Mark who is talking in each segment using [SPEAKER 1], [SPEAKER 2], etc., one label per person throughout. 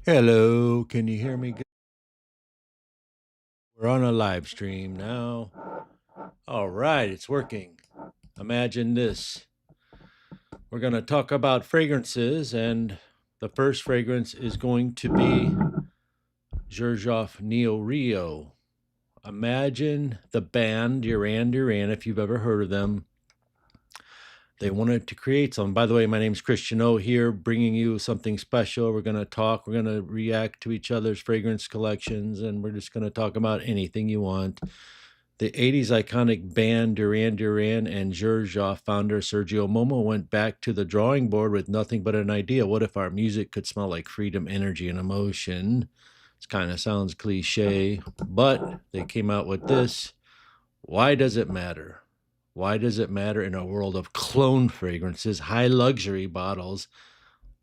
[SPEAKER 1] Hello, can you hear me? We're on a live stream now. All right, it's working. Imagine this. We're going to talk about fragrances, and the first fragrance is going to be Xerjoff Neo Rio. Imagine the band Duran Duran, if you've ever heard of them. They wanted to create some. By the way, my name's Christian O here, bringing you something special. We're going to talk, we're going to react to each other's fragrance collections, and we're just going to talk about anything you want. The 80s iconic band Duran Duran and Xerjoff founder Sergio Momo went back to the drawing board with nothing but an idea. What if our music could smell like freedom, energy, and emotion? It kind of sounds cliche, but they came out with this. Why does it matter? Why does it matter in a world of clone fragrances, high luxury bottles?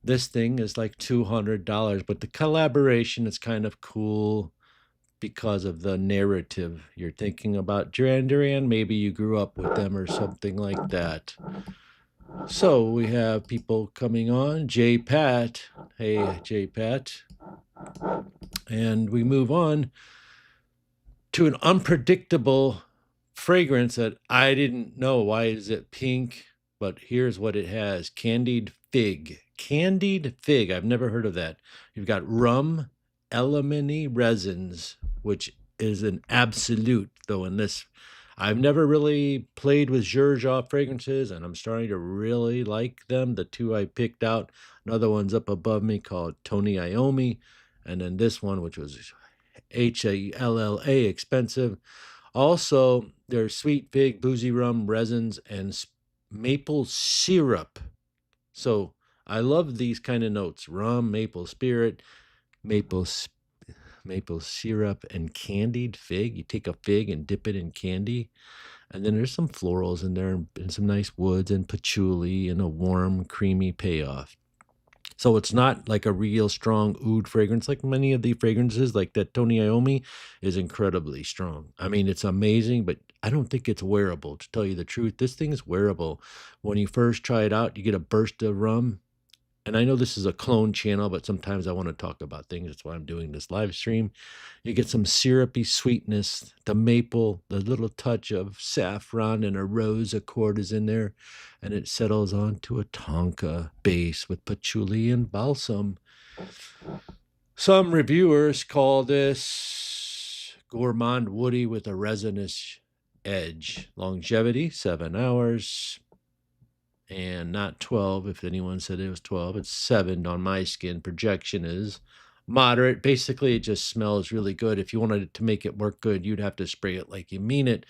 [SPEAKER 1] This thing is like $200, but the collaboration is kind of cool because of the narrative. You're thinking about Duran Duran, maybe you grew up with them or something like that. So we have people coming on. J Pat. Hey, J Pat. And we move on to an unpredictable fragrance that I didn't know. Why is it pink? But here's what it has: candied fig. Candied fig. I've never heard of that. You've got rum, elimini resins, which is an absolute, though, in this. I've never really played with Xerjoff fragrances, and I'm starting to really like them. The two I picked out, another one's up above me called Tony Iommi, and then this one, which was HALLA, expensive. Also, there's sweet fig, boozy rum, resins, and maple syrup. So I love these kind of notes: rum, maple spirit, maple maple syrup, and candied fig. You take a fig and dip it in candy. And then there's some florals in there and some nice woods and patchouli and a warm, creamy payoff. So it's not like a real strong oud fragrance like many of the fragrances, like that Tony Iommi is incredibly strong. I mean, it's amazing, but I don't think it's wearable, to tell you the truth. This thing is wearable. When you first try it out, you get a burst of rum. And I know this is a clone channel, but sometimes I want to talk about things. That's why I'm doing this live stream. You get some syrupy sweetness, the maple, the little touch of saffron and a rose accord is in there, and it settles onto a tonka base with patchouli and balsam. Some reviewers call this gourmand woody with a resinous edge. Longevity, 7 hours and not 12. If anyone said it was 12, it's 7 on my skin. Projection is moderate. Basically, it just smells really good. If you wanted to make it work good, you'd have to spray it like you mean it.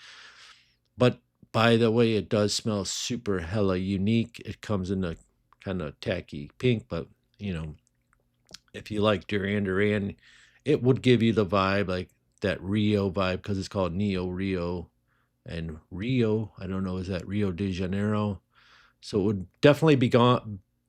[SPEAKER 1] But by the way, it does smell super hella unique. It comes in a kind of tacky pink, but you know, if you like Duran Duran, it would give you the vibe, like that Rio vibe, because it's called Neo Rio. And Rio, I don't know, is that Rio de Janeiro? So it would definitely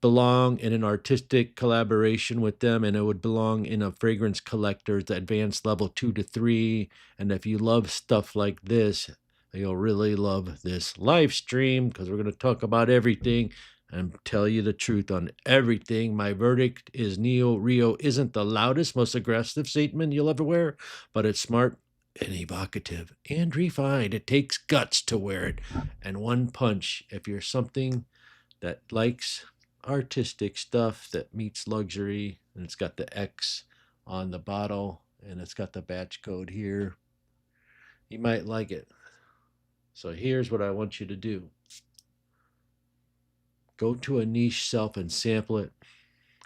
[SPEAKER 1] belong in an artistic collaboration with them, and it would belong in a fragrance collector's advanced level 2 to 3. And if you love stuff like this, you'll really love this live stream, because we're going to talk about everything and tell you the truth on everything. My verdict is Neo Rio isn't the loudest, most aggressive statement you'll ever wear, but it's smart and evocative and refined. It takes guts to wear it, and one punch. If you're something that likes artistic stuff that meets luxury, and it's got the X on the bottle and it's got the batch code here, you might like it. So here's what I want you to do: go to a niche self and sample it,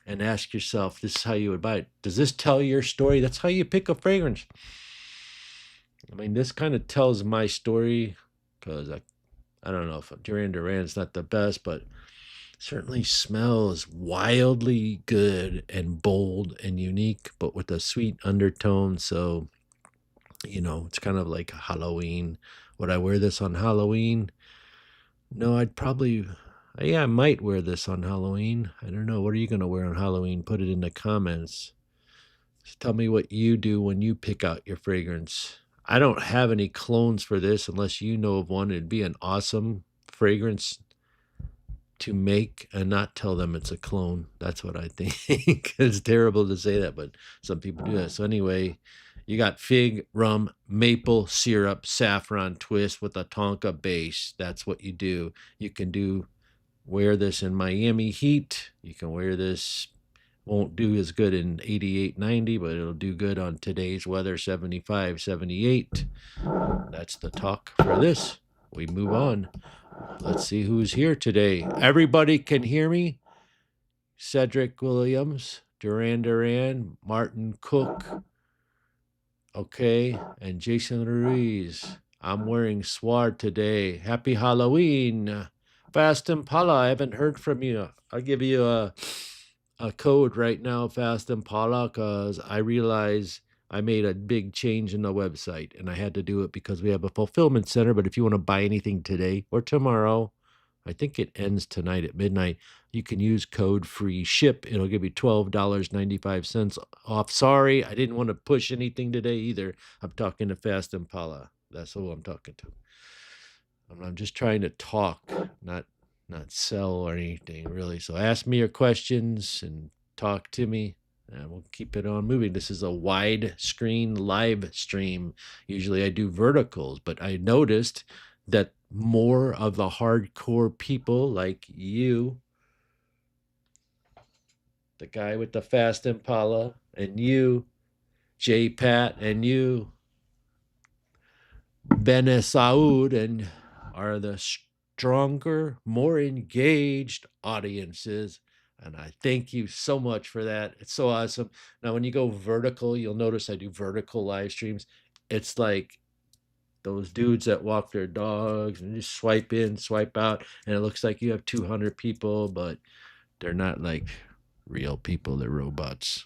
[SPEAKER 1] and ask yourself, this is how you would buy it. Does this tell your story? That's how you pick a fragrance. I mean, this kind of tells my story, because I don't know if Duran Duran's not the best, but certainly smells wildly good and bold and unique, but with a sweet undertone. So, it's kind of like Halloween. Would I wear this on Halloween? No, I'd probably, yeah, I might wear this on Halloween. I don't know. What are you going to wear on Halloween? Put it in the comments. Just tell me what you do when you pick out your fragrance. I don't have any clones for this unless you know of one. It'd be an awesome fragrance to make and not tell them it's a clone. That's what I think. It's terrible to say that, but some people do that. So anyway, you got fig, rum, maple syrup, saffron twist with a Tonka base. That's what you do. You can wear this in Miami heat. You can wear this, won't do as good in 88, 90, but it'll do good on today's weather, 75, 78. That's the talk for this. We move on. Let's see who's here today. Everybody can hear me. Cedric Williams, Duran, Martin Cook, okay, and Jason Ruiz. I'm wearing sword today. Happy Halloween. Fast Impala, I haven't heard from you. I'll give you a code right now, Fast Impala, because I realize I made a big change in the website, and I had to do it because we have a fulfillment center. But if you want to buy anything today or tomorrow, I think it ends tonight at midnight, you can use code free ship. It'll give you $12.95 off. Sorry, I didn't want to push anything today either. I'm talking to Fast Impala. That's who I'm talking to. I'm just trying to talk, not sell or anything really. So ask me your questions and talk to me, and we'll keep it on moving. This is a wide screen live stream. Usually I do verticals, but I noticed that more of the hardcore people like you, the guy with the Fast Impala, and you, J Pat, and you, Ben Saud, and are the stronger, more engaged audiences. And I thank you so much for that. It's so awesome. Now, when you go vertical, you'll notice I do vertical live streams. It's like those dudes that walk their dogs and just swipe in, swipe out, and it looks like you have 200 people, but they're not like real people, they're robots.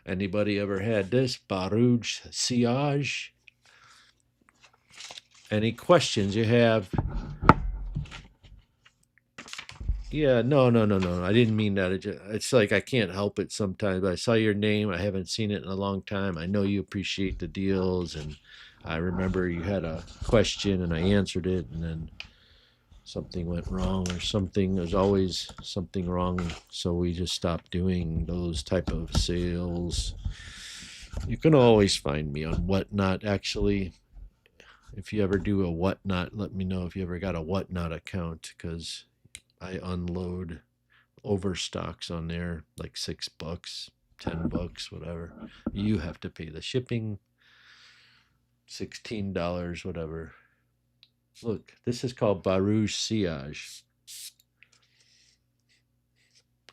[SPEAKER 1] Anybody ever had this? Baruch Siage? Any questions you have? Yeah, no. I didn't mean that. It's like I can't help it sometimes. I saw your name. I haven't seen it in a long time. I know you appreciate the deals, and I remember you had a question and I answered it, and then something went wrong or something. There's always something wrong, so we just stopped doing those type of sales. You can always find me on Whatnot. Actually, if you ever do a Whatnot, let me know if you ever got a Whatnot account, because I unload overstocks on there, like $6, $10, whatever. You have to pay the shipping, $16, whatever. Look, this is called Baruch Siage.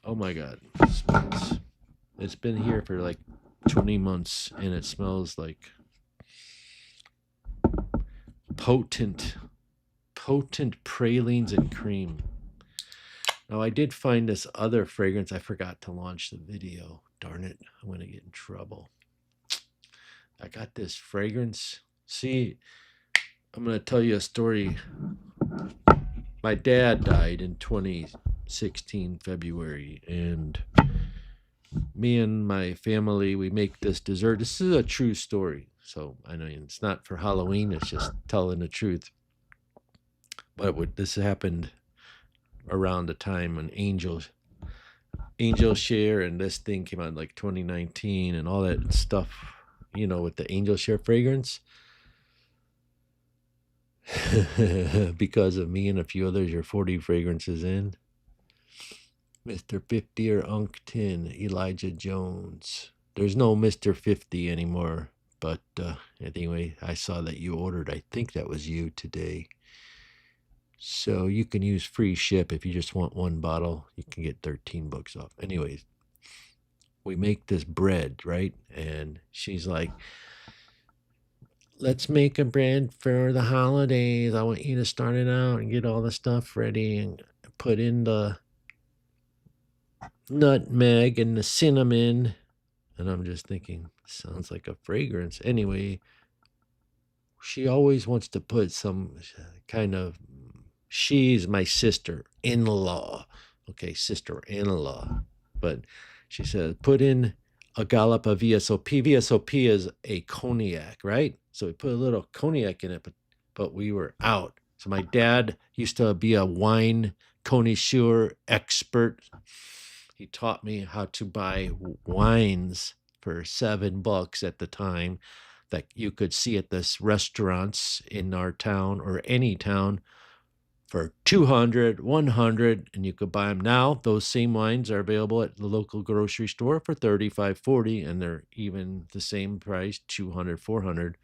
[SPEAKER 1] Oh my God, it smells. It's been here for like 20 months, and it smells like potent pralines and cream. Now, I did find this other fragrance. I forgot to launch the video. Darn it, I'm going to get in trouble. I got this fragrance. See, I'm going to tell you a story. My dad died in 2016, February, and me and my family, we make this dessert. This is a true story. So I know it's not for Halloween. It's just telling the truth. But this happened around the time when Angel Share and this thing came out in like 2019 and all that stuff, with the Angel Share fragrance. Because of me and a few others, you're 40 fragrances in. Mr. 50 or Unc 10, Elijah Jones. There's no Mr. 50 anymore, but anyway, I saw that you ordered. I think that was you today. So you can use free ship if you just want one bottle. You can get $13 off. Anyways, we make this bread, right? And she's like, let's make a bread for the holidays. I want you to start it out and get all the stuff ready and put in the nutmeg and the cinnamon. And I'm just thinking, sounds like a fragrance. Anyway, she always wants to put some kind of, she's my sister-in-law. Okay, sister-in-law. But she said, put in a dollop of VSOP. VSOP is a cognac, right? So we put a little cognac in it, but we were out. So my dad used to be a wine connoisseur expert. He taught me how to buy wines for $7 at the time that you could see at this restaurants in our town or any town for 200, 100, and you could buy them now. Those same wines are available at the local grocery store for 35, 40, and they're even the same price, 200, 400.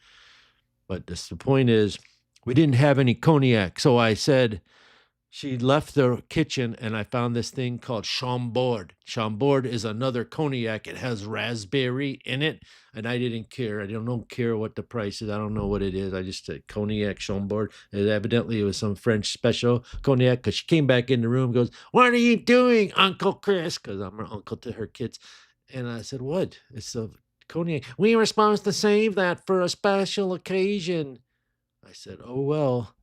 [SPEAKER 1] But the point is, we didn't have any cognac. So I said, she left the kitchen and I found this thing called Chambord. Chambord is another cognac. It has raspberry in it. And I didn't care. I don't care what the price is. I don't know what it is. I just said cognac Chambord. And evidently it was some French special cognac because she came back in the room and goes, "What are you doing, Uncle Chris?" Because I'm her uncle to her kids. And I said, "What? It's a cognac. We were supposed to save that for a special occasion." I said, "Oh, well.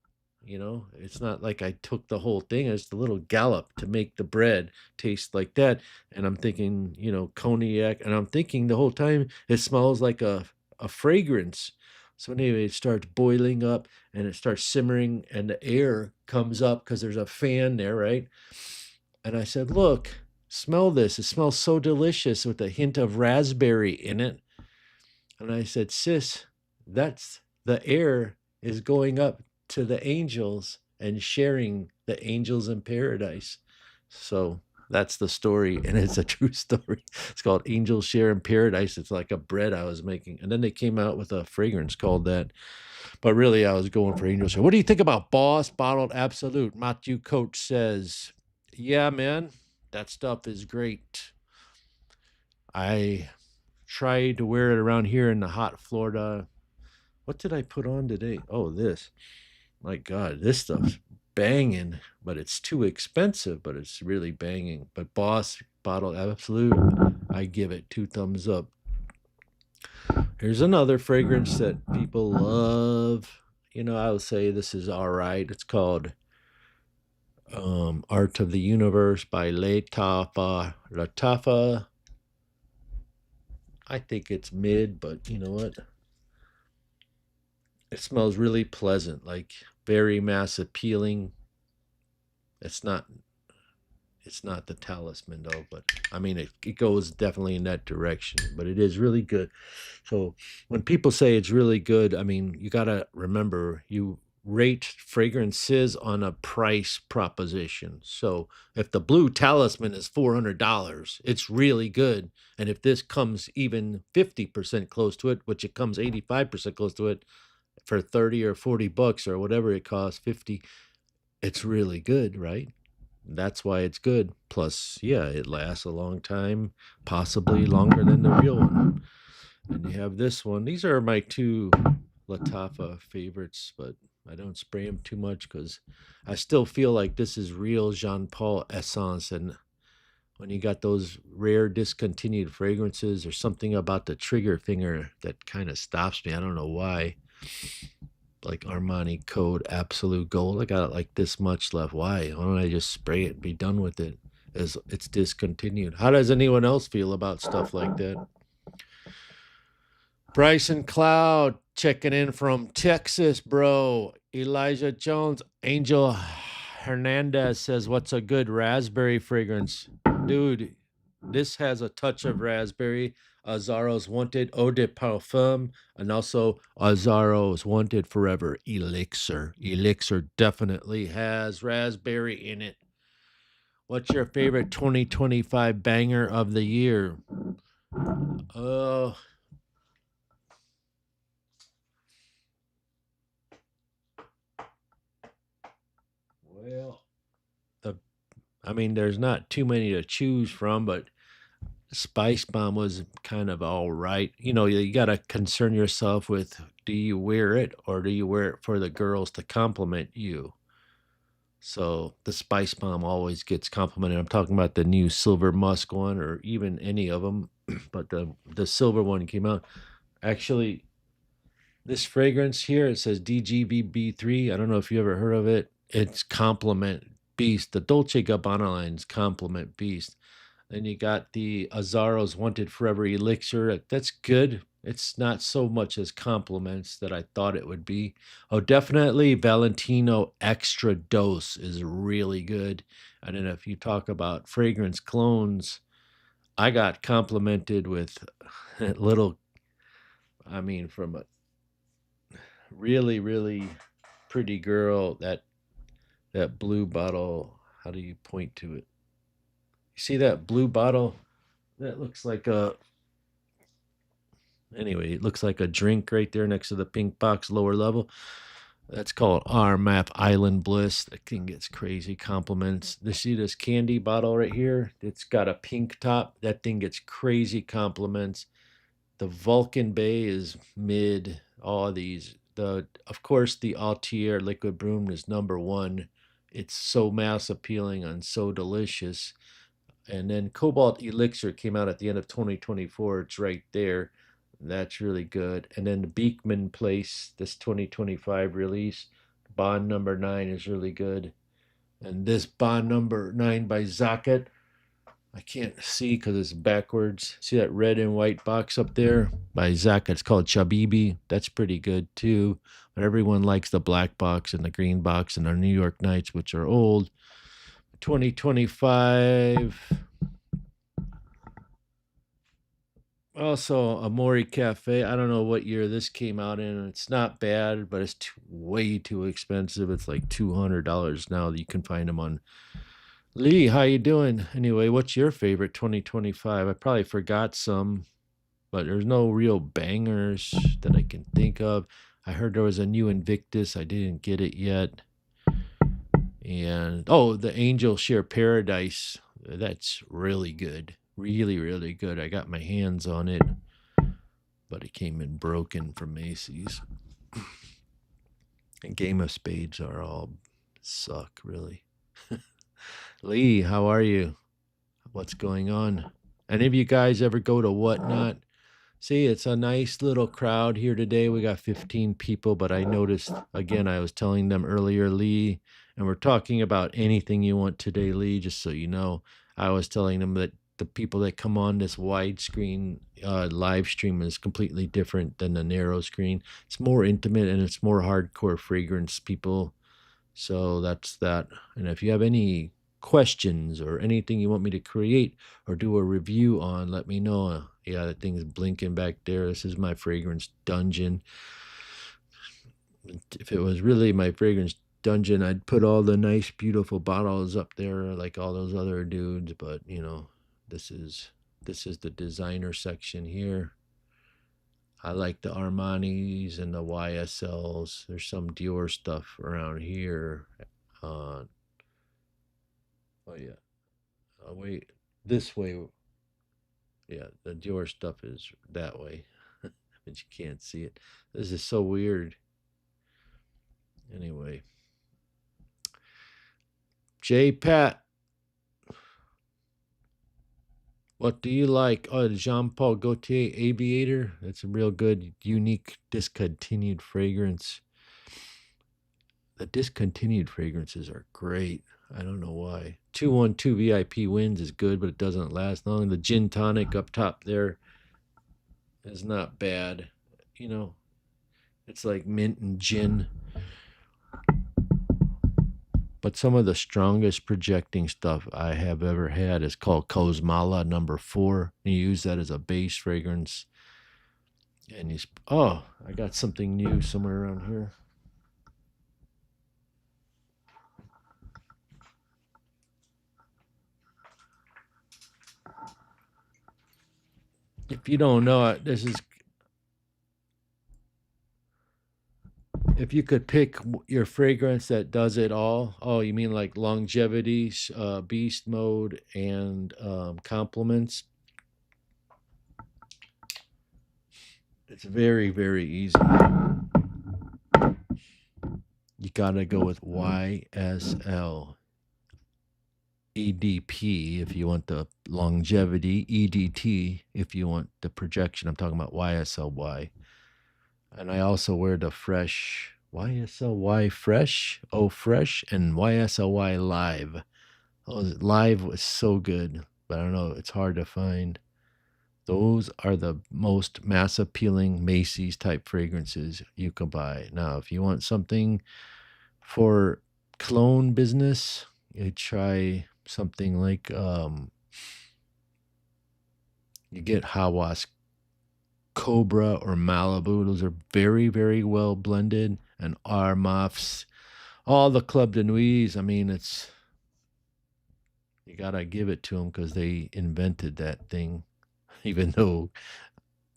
[SPEAKER 1] It's not like I took the whole thing. It's the little gallop to make the bread taste like that." And I'm thinking, cognac. And I'm thinking the whole time it smells like a fragrance. So anyway, it starts boiling up and it starts simmering and the air comes up because there's a fan there, right? And I said, "Look, smell this. It smells so delicious with a hint of raspberry in it." And I said, "Sis, that's the air is going up to the angels and sharing the angels in paradise." So that's the story, and it's a true story. It's called Angels Share in Paradise. It's like a bread I was making, and then they came out with a fragrance called that. But really, I was going for Angels Share. What do you think about Boss Bottled Absolute? Matthew Coach says, "Yeah, man, that stuff is great. I tried to wear it around here in the hot Florida. What did I put on today? Oh, this. My God, this stuff's banging, but it's too expensive, but it's really banging." But Boss Bottle Absolute, I give it 2 thumbs up. Here's another fragrance that people love. I would say this is all right. It's called Art of the Universe by Latafa. I think it's mid, but you know what? It smells really pleasant, like very mass appealing. It's not the talisman though, but I mean it goes definitely in that direction, but it is really good. So when people say it's really good, I mean, you got to remember you rate fragrances on a price proposition. So if the blue talisman is $400, it's really good. And if this comes even 50% close to it, which it comes 85% close to it, for 30 or 40 bucks or whatever it costs, 50, it's really good, right? That's why it's good. Plus, yeah, it lasts a long time, possibly longer than the real one. And you have this one. These are my 2 Latafa favorites, but I don't spray them too much because I still feel like this is real Jean Paul essence. And when you got those rare discontinued fragrances, there's something about the trigger finger that kind of stops me. I don't know why. Like Armani Code Absolute Gold. I got like this much left. Why? Why don't I just spray it and be done with it? As it's discontinued. How does anyone else feel about stuff like that? Bryson Cloud checking in from Texas, bro. Elijah Jones, Angel Hernandez says, "What's a good raspberry fragrance?" Dude, this has a touch of raspberry. Azzaro's Wanted Eau de Parfum, and also Azzaro's Wanted Forever Elixir. Elixir definitely has raspberry in it. What's your favorite 2025 banger of the year? Oh, well, there's not too many to choose from, but Spice Bomb was kind of all right. You got to concern yourself with, do you wear it or do you wear it for the girls to compliment you? So the Spice Bomb always gets complimented. I'm talking about the new Silver Musk one or even any of them, but the silver one came out. Actually, this fragrance here, it says DGVB3. I don't know if you ever heard of it. It's Compliment Beast. The Dolce Gabbana line's Compliment Beast. Then you got the Azzaro's Wanted Forever Elixir. That's good. It's not so much as compliments that I thought it would be. Oh, definitely Valentino Extra Dose is really good. And then if you talk about fragrance clones, I got complimented with a little, I mean, from a really, really pretty girl, that blue bottle. How do you point to it? You see that blue bottle? That looks like a Anyway, it looks like a drink right there next to the pink box lower level. That's called RMAP Island Bliss. That thing gets crazy compliments. You see this candy bottle right here? It's got a pink top. That thing gets crazy compliments. The Vulcan Bay is mid. All of these. Of course the Altier Liquid Broom is number one. It's so mass appealing and so delicious. And then Cobalt Elixir came out at the end of 2024. It's right there. That's really good. And then the Beekman Place, this 2025 release, Bond number 9 is really good. And this Bond number 9 by Zakat, I can't see because it's backwards. See that red and white box up there by Zakat? It's called Chabibi. That's pretty good too. But everyone likes the black box and the green box and our New York Nights, which are old. 2025. Also, Amori Cafe. I don't know what year this came out in. It's not bad, but it's way too expensive. It's like $200 now. You can find them on Lee. How you doing? Anyway, what's your favorite 2025? I probably forgot some, but there's no real bangers that I can think of. I heard there was a new Invictus. I didn't get it yet. And oh, the Angel Share Paradise. That's really good. Really, really good. I got my hands on it, but it came in broken from Macy's. And Game of Spades are all suck, really. Lee, how are you? What's going on? Any of you guys ever go to Whatnot? See, it's a nice little crowd here today. We got 15 people, but I noticed, again, I was telling them earlier, Lee, and we're talking about anything you want today, Lee, just so you know. I was telling them that the people that come on this widescreen live stream is completely different than the narrow screen. It's more intimate and it's more hardcore fragrance people. So that's that. And if you have any questions or anything you want me to create or do a review on, let me know. Yeah, that thing's blinking back there. This is my fragrance dungeon. If it was really my fragrance dungeon, I'd put all the nice, beautiful bottles up there like all those other dudes. But you know, this is the designer section here. I like the Armanis and the YSLs. There's some Dior stuff around here. Oh yeah. Wait, this way. Yeah, the Dior stuff is that way, but you can't see it. This is so weird. Anyway, J Pat, what do you like? Oh, the Jean Paul Gaultier Aviator. That's a real good, unique, discontinued fragrance. The discontinued fragrances are great. I don't know why. 212 VIP wins is good, but it doesn't last long. The gin tonic up top there is not bad. You know, it's like mint and gin. But some of the strongest projecting stuff I have ever had is called Kosmala number 4. And you use that as a base fragrance. And I got something new somewhere around here. If you don't know it, this is, if you could pick your fragrance that does it all. Oh, you mean like longevity, beast mode, and compliments? It's very, very easy. You gotta go with YSL. EDP if you want the longevity, EDT if you want the projection. I'm talking about YSLY. And I also wear the fresh YSLY fresh, fresh, and YSLY live. Oh, live was so good, but I don't know, it's hard to find. Those are the most mass appealing Macy's type fragrances you can buy. Now, if you want something for cologne business, you try something like you get Hawas Cobra or Malibu. Those are very, very well blended. And Armafs, all the Club de Nuits. I mean, it's you gotta give it to them because they invented that thing. Even though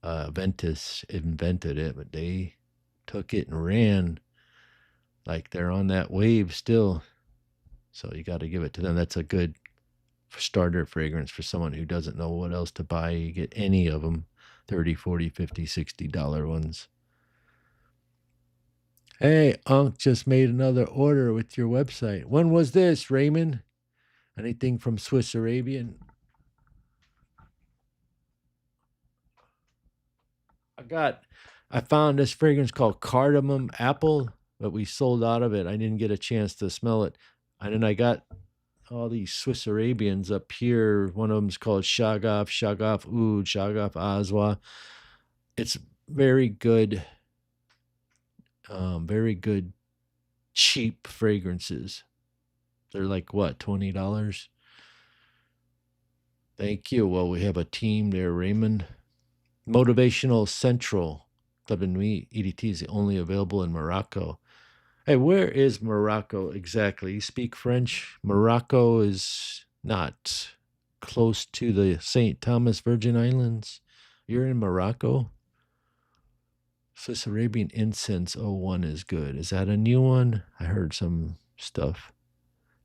[SPEAKER 1] Ventus invented it, but they took it and ran like they're on that wave still. So you got to give it to them. That's a good starter fragrance for someone who doesn't know what else to buy. You get any of them, 30, 40, 50, $60 ones. Hey, Unc just made another order with your website. When was this, Raymond? Anything from Swiss Arabian? I found this fragrance called Cardamom Apple, but we sold out of it. I didn't get a chance to smell it. And then I got all these Swiss Arabians up here. One of them's called Shagaf Oud, Shagaf Azwa. It's very good cheap fragrances. They're like what, $20? Thank you. Well, we have a team there, Raymond. Motivational Central Club de Nuit EDT is only available in Morocco. Hey, where is Morocco exactly? You speak French? Morocco is not close to the St. Thomas Virgin Islands. You're in Morocco? Swiss Arabian Incense '01 is good. Is that a new one? I heard some stuff.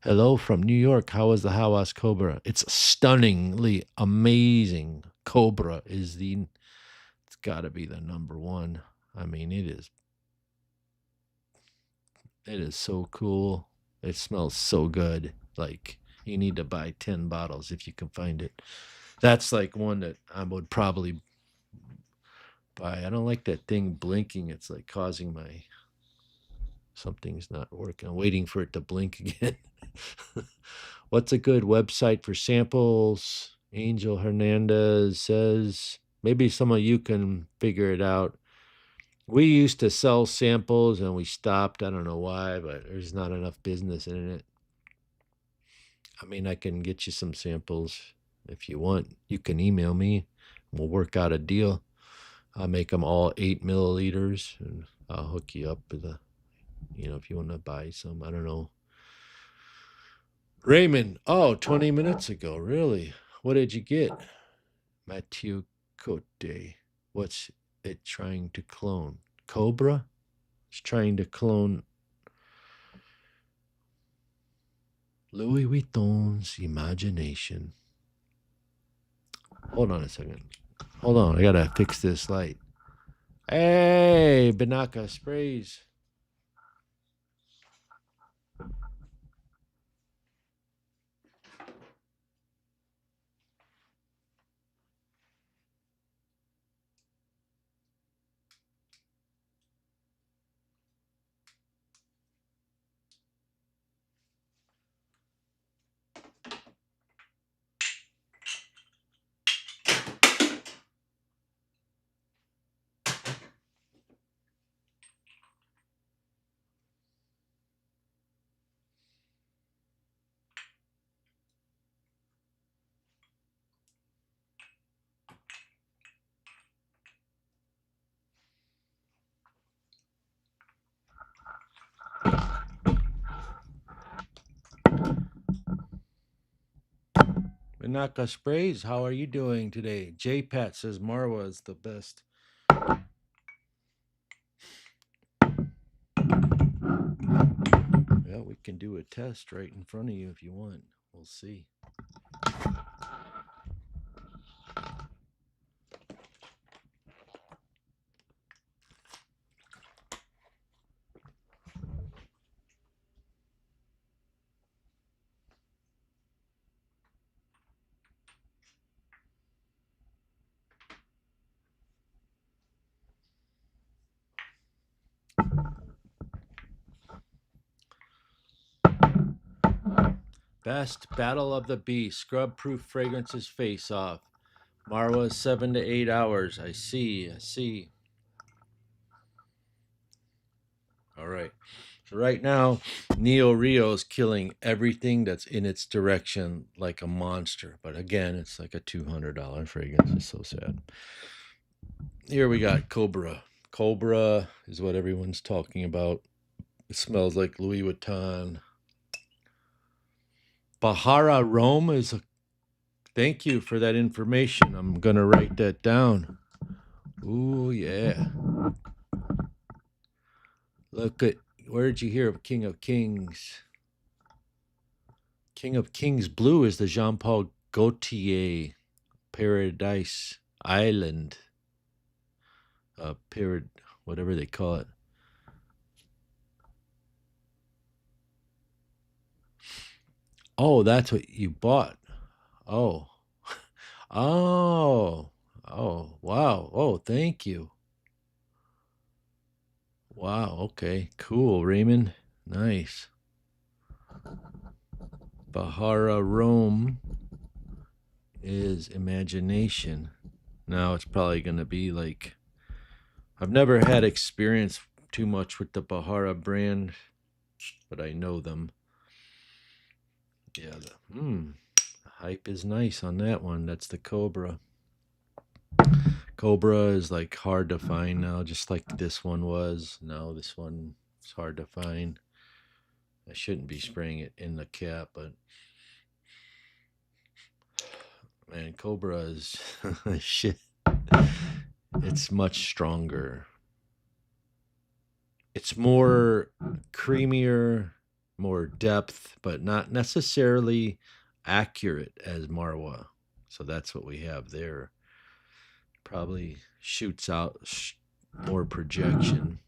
[SPEAKER 1] Hello from New York. How is the Hawas Cobra? It's stunningly amazing. Cobra is it's got to be the number one. I mean, it is so cool. It smells so good. Like you need to buy 10 bottles if you can find it. That's like one that I would probably buy. I don't like that thing blinking. It's like causing something's not working. I'm waiting for it to blink again. What's a good website for samples? Angel Hernandez says maybe some of you can figure it out. We used to sell samples and we stopped. I don't know why, but there's not enough business in it. I mean, I can get you some samples if you want. You can email me. We'll work out a deal. I'll make them all 8 milliliters and I'll hook you up with if you want to buy some. I don't know. Raymond, 20 minutes ago. Really? What did you get? Mathieu Cote. What's it trying to clone? Cobra? It's trying to clone Louis Vuitton's imagination. Hold on a second. Hold on. I got to fix this light. Hey, Banaka sprays. Banaka sprays, how are you doing today? J Pat says Marwa is the best. Yeah, we can do a test right in front of you if you want. We'll see. Best Battle of the Beast, Scrub Proof Fragrances Face Off. Marwa, 7 to 8 hours. I see. I see. All right. So right now, Neo Rio is killing everything that's in its direction like a monster. But again, it's like a $200 fragrance. It's so sad. Here we got Cobra. Cobra is what everyone's talking about. It smells like Louis Vuitton. Bahara Rome is a. Thank you for that information. I'm going to write that down. Ooh, yeah. Look at, where did you hear of King of Kings? King of Kings Blue is the Jean Paul Gaultier Paradise Island. Whatever they call it. Oh, that's what you bought. Oh. Oh. Oh, wow. Oh, thank you. Wow. Okay. Cool, Raymond. Nice. Bahara Rome is imagination. Now it's probably going to be like, I've never had experience too much with the Bahara brand, but I know them. Yeah, the hype is nice on that one. That's the Cobra. Cobra is like hard to find now, just like this one was. Now this one is hard to find. I shouldn't be spraying it in the cap, but man, Cobra is shit. It's much stronger. It's more creamier, more depth, but not necessarily accurate as Marwa. So that's what we have there. Probably shoots out more projection.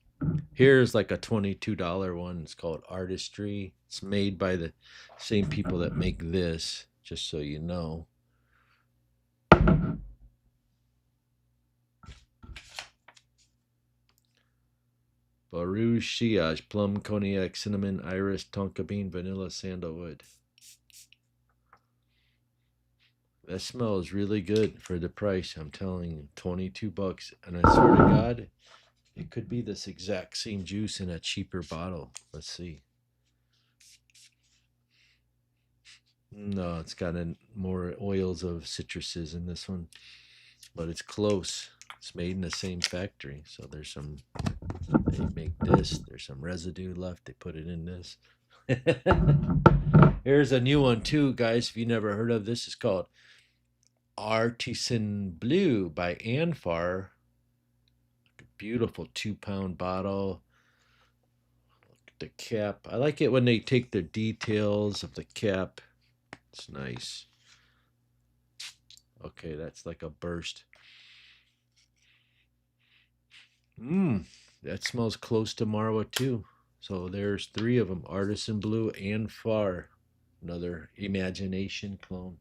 [SPEAKER 1] Here's like a $22 one. It's called Artistry. It's made by the same people that make this, just so you know. Barouche Chiage, plum, cognac, cinnamon, iris, tonka bean, vanilla, sandalwood. That smells really good for the price. I'm telling you, $22. And I swear to God, it could be this exact same juice in a cheaper bottle. Let's see. No, it's got more oils of citruses in this one, but it's close. It's made in the same factory, so there's some. They make this. There's some residue left. They put it in this. Here's a new one too, guys. If you never heard of this, it's called Artisan Blue by Anfar. Beautiful 2-pound bottle. Look at the cap. I like it when they take the details of the cap. It's nice. Okay, that's like a burst. That smells close to Marwa too. So there's 3 of them: Artisan Blue and Far. Another imagination clone.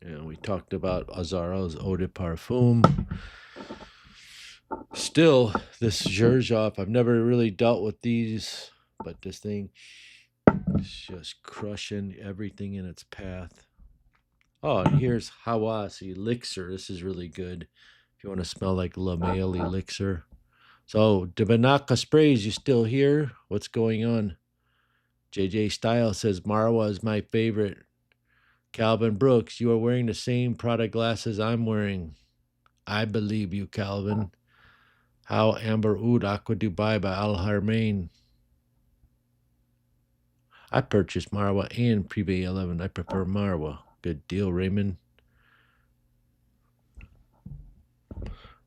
[SPEAKER 1] And we talked about Azaro's Eau de Parfum. Still, this Xerjoff, I've never really dealt with these, but this thing is just crushing everything in its path. Oh, and here's Hawas Elixir. This is really good if you want to smell like Lamail Elixir. So, Debanaka Sprays, you still here? What's going on? JJ Style says Marwa is my favorite. Calvin Brooks, you are wearing the same Prada glasses I'm wearing. I believe you, Calvin. How Amber Oud Aqua Dubai by Al Harmain. I purchased Marwa and Privé 11. I prefer Marwa. Good deal, Raymond.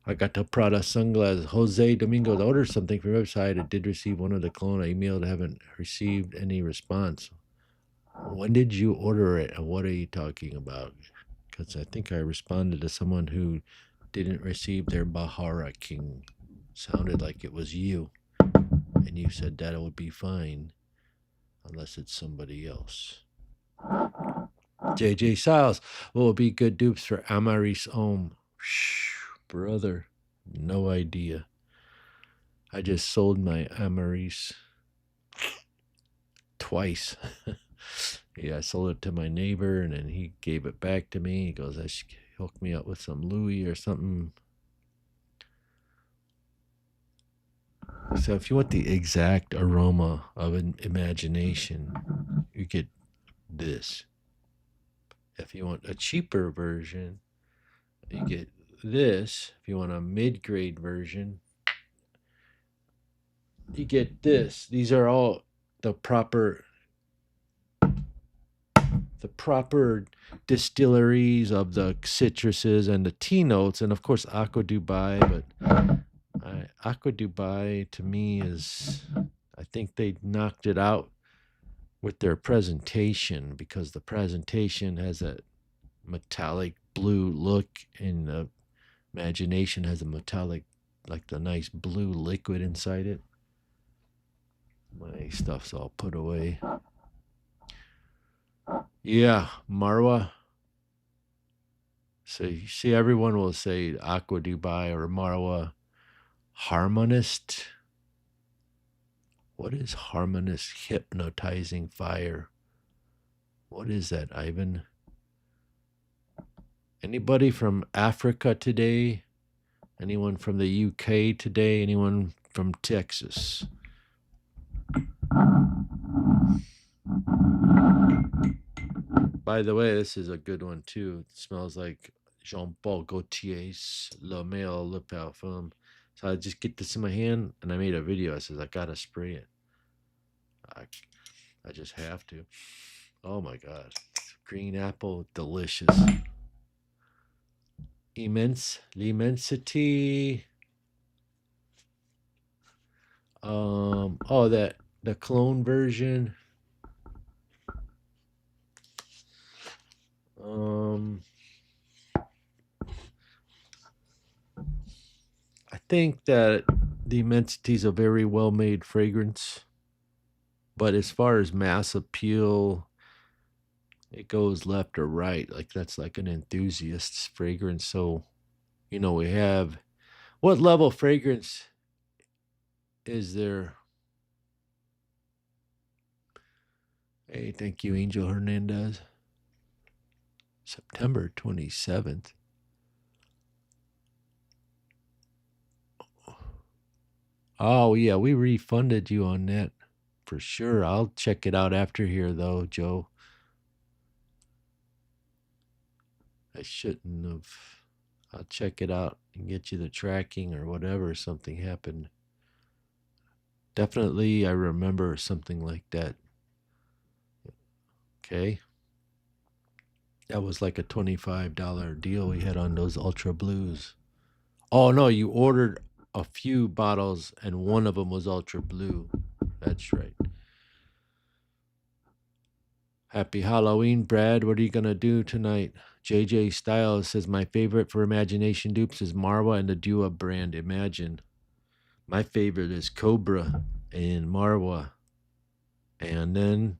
[SPEAKER 1] I got the Prada sunglasses. Jose Domingos ordered something from your website. I did receive one of the clone. I emailed. I haven't received any response. When did you order it, and what are you talking about? Because I think I responded to someone who didn't receive their Bahara King. Sounded like it was you, and you said that it would be fine unless it's somebody else. JJ Siles, what will be good dupes for Amaris Ohm? Brother, no idea. I just sold my Amaris twice. Yeah, I sold it to my neighbor, and then he gave it back to me. He goes, "I should hook me up with some Louis or something." So if you want the exact aroma of an imagination, you get this. If you want a cheaper version, you get this. If you want a mid-grade version, you get this. These are all the proper distilleries of the citruses and the tea notes, and of course Aqua Dubai. But Aqua Dubai to me is, I think they knocked it out with their presentation, because the presentation has a metallic blue look, and the imagination has a metallic, like the nice blue liquid inside it. My stuff's all put away. Yeah, Marwa. So you see, everyone will say Aqua Dubai or Marwa. Harmonist. What is harmonist hypnotizing fire? What is that, Ivan? Anybody from Africa today? Anyone from the UK today? Anyone from Texas? By the way, this is a good one too. It smells like Jean Paul Gaultier's Le Male Le Parfum. So I just get this in my hand, and I made a video. I says I gotta spray it. I, I just have to. Oh my god, green apple, delicious. Immensity. Oh, that the clone version. I think that the Immensity is a very well made fragrance, but as far as mass appeal, it goes left or right. Like that's like an enthusiast's fragrance. So, we have, what level fragrance is there? Hey, thank you, Angel Hernandez. September 27th. Oh, yeah, we refunded you on that for sure. I'll check it out after here, though, Joe. I shouldn't have. I'll check it out and get you the tracking or whatever. Something happened. Definitely, I remember something like that. Okay. That was like a $25 deal we had on those Ultra Blues. Oh, no, you ordered a few bottles and one of them was Ultra Blue. That's right. Happy Halloween, Brad. What are you going to do tonight? JJ Styles says, my favorite for imagination dupes is Marwa and the Dua brand Imagine. My favorite is Cobra and Marwa. And then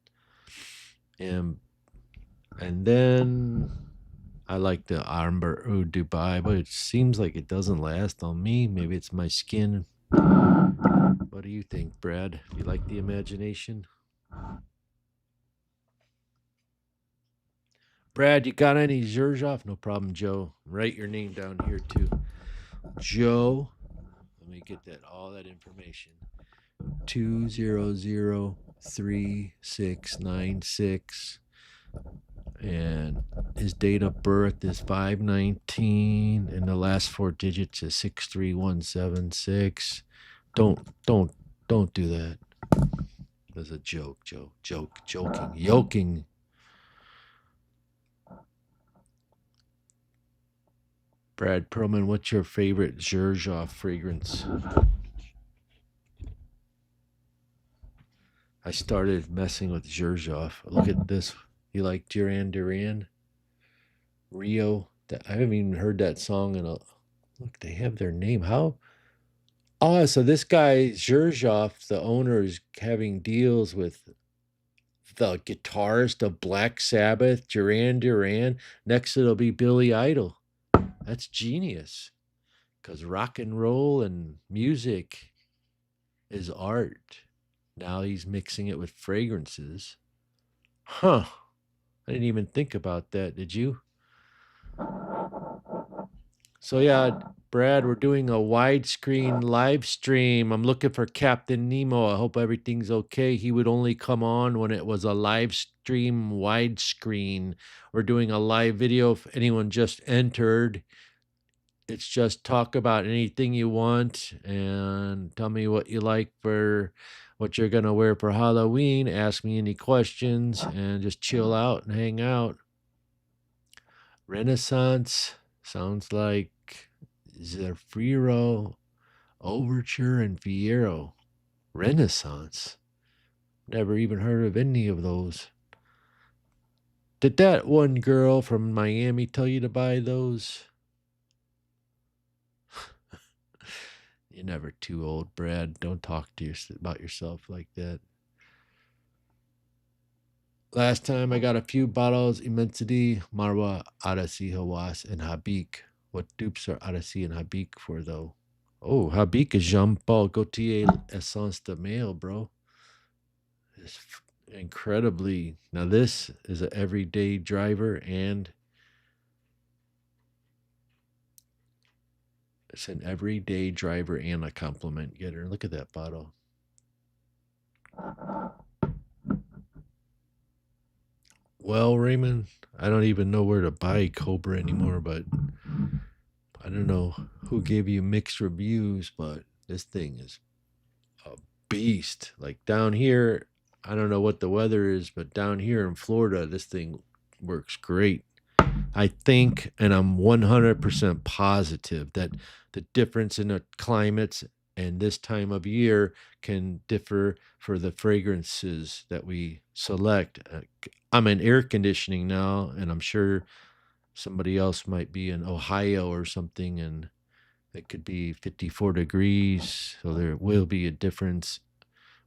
[SPEAKER 1] I like the Amber Oud Dubai, but it seems like it doesn't last on me. Maybe it's my skin. What do you think, Brad? You like the imagination? Brad, you got any Zherzhov? No problem, Joe. Write your name down here too. Joe. Let me get all that information. 2003696, and his date of birth is 5/19, and the last four digits is 63176. Don't do that. That's a joke, Joe. Joking, yoking. Brad Perlman, what's your favorite Zherzhov fragrance? I started messing with Zherzhov. Look at this. You like Duran Duran? Rio? I haven't even heard that song in a. Look, they have their name. How? Oh, so this guy Zherzhov, the owner, is having deals with the guitarist of Black Sabbath, Duran Duran. Next, it'll be Billy Idol. That's genius, because rock and roll and music is art. Now he's mixing it with fragrances. Huh. I didn't even think about that. Did you? So yeah, Brad, we're doing a widescreen live stream. I'm looking for Captain Nemo. I hope everything's okay. He would only come on when it was a live stream widescreen. We're doing a live video. If anyone just entered, it's just talk about anything you want and tell me what you like for what you're going to wear for Halloween. Ask me any questions and just chill out and hang out. Renaissance sounds like Zafiro, Overture, and Fiero. Renaissance? Never even heard of any of those. Did that one girl from Miami tell you to buy those? You're never too old, Brad. Don't talk to about yourself like that. Last time I got a few bottles, Immensity, Marwa, Arasi, Hawas, and Habik. What dupes are Arasi and Habik for, though? Oh, Habik is Jean-Paul Gaultier Essence de Mail, bro. It's incredibly. Now, this is an everyday driver, and it's an everyday driver and a compliment getter. Look at that bottle. Well, Raymond, I don't even know where to buy Cobra anymore, but I don't know who gave you mixed reviews, but this thing is a beast. Like down here, I don't know what the weather is, but down here in Florida, this thing works great. I think, and I'm 100% positive that the difference in the climates and this time of year can differ for the fragrances that we select. I'm in air conditioning now, and I'm sure somebody else might be in Ohio or something, and it could be 54 degrees. So there will be a difference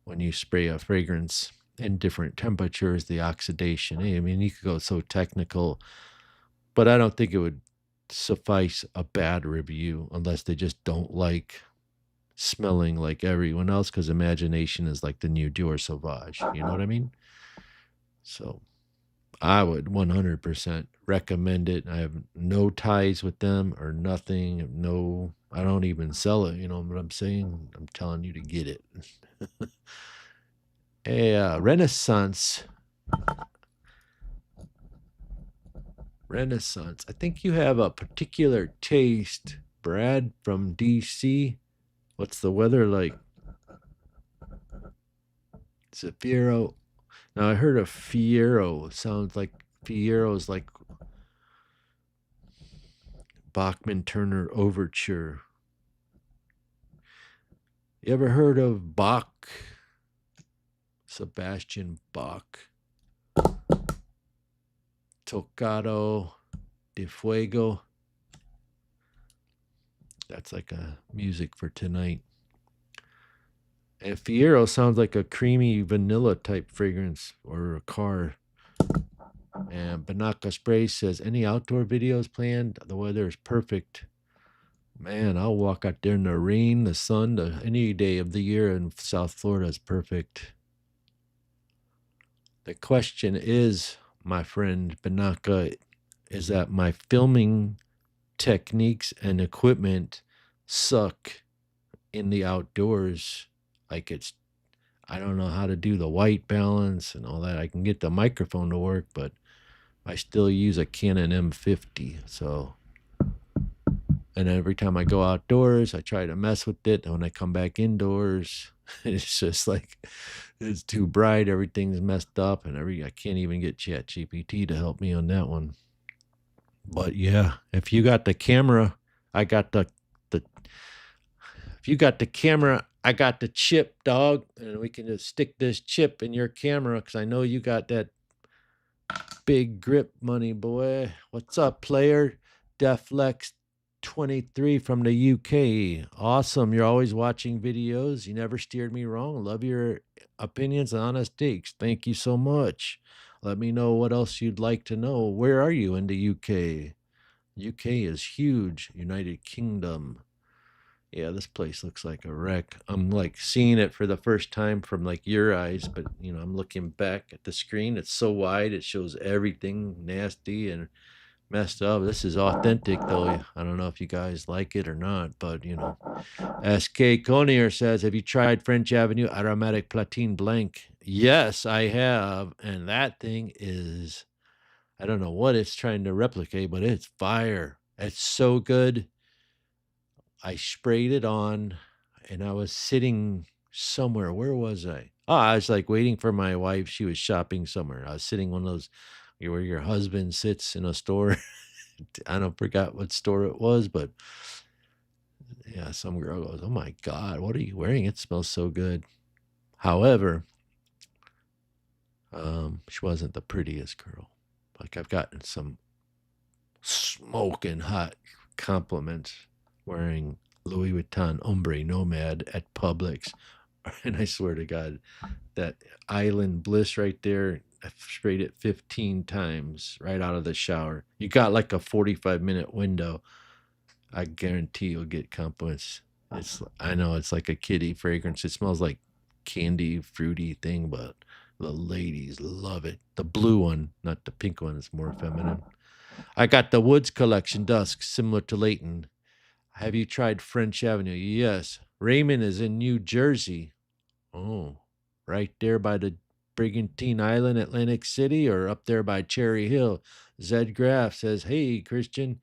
[SPEAKER 1] when you spray a fragrance in different temperatures, the oxidation. I mean, you could go so technical, but I don't think it would suffice a bad review unless they just don't like smelling like everyone else, because imagination is like the new Dior Sauvage. You know what I mean? So I would 100% recommend it. I have no ties with them or nothing. No, I don't even sell it. You know what I'm saying? I'm telling you to get it. A Renaissance. Renaissance. I think you have a particular taste, Brad from DC. What's the weather like? Zafiro. Now I heard of Fiero. Sounds like Fiero's like Bachman Turner Overture. You ever heard of Bach? Sebastian Bach. Tocado de Fuego. That's like a music for tonight. And Fiero sounds like a creamy vanilla type fragrance or a car. And Banaka Spray says, any outdoor videos planned? The weather is perfect. Man, I'll walk out there in the rain, the sun, any day of the year in South Florida is perfect. The question is, my friend Banaka, is that my filming techniques and equipment suck in the outdoors. Like I don't know how to do the white balance and all that. I can get the microphone to work, but I still use a Canon M50. So, and every time I go outdoors, I try to mess with it. And when I come back indoors, it's just like it's too bright. Everything's messed up, and I can't even get ChatGPT to help me on that one. But yeah, if you got the camera, I got the if you got the camera, I got the chip, dog, and we can just stick this chip in your camera because I know you got that big grip money, boy. What's up, player? Deflex 23 from the UK. Awesome. You're always watching videos. You never steered me wrong. Love your opinions and honest takes. Thank you so much. Let me know what else you'd like to know. Where are you in the UK? UK is huge. United Kingdom. Yeah, this place looks like a wreck. I'm like seeing it for the first time from like your eyes, but I'm looking back at the screen. It's so wide, it shows everything nasty and messed up. This is authentic though. I don't know if you guys like it or not, but SK Conier says, have you tried French Avenue Aromatic Platine Blanc? Yes, I have. And that thing is, I don't know what it's trying to replicate, but it's fire. It's so good. I sprayed it on and I was sitting somewhere. Where was I? Oh, I was like waiting for my wife. She was shopping somewhere. I was sitting one of those where your husband sits in a store. I don't forgot what store it was, but yeah, some girl goes, "Oh my God, what are you wearing? It smells so good." However, she wasn't the prettiest girl. Like I've gotten some smoking hot compliments wearing Louis Vuitton Ombre Nomad at Publix. And I swear to God, that Island Bliss right there, I sprayed it 15 times right out of the shower. You got like a 45-minute window. I guarantee you'll get compliments. I know it's like a kitty fragrance. It smells like candy, fruity thing, but the ladies love it. The blue one, not the pink one, is more feminine. I got the Woods Collection Dusk, similar to Leighton. Have you tried French Avenue? Yes. Raymond is in New Jersey. Oh, right there by the Brigantine Island, Atlantic City, or up there by Cherry Hill. Zed Graff says, hey, Christian.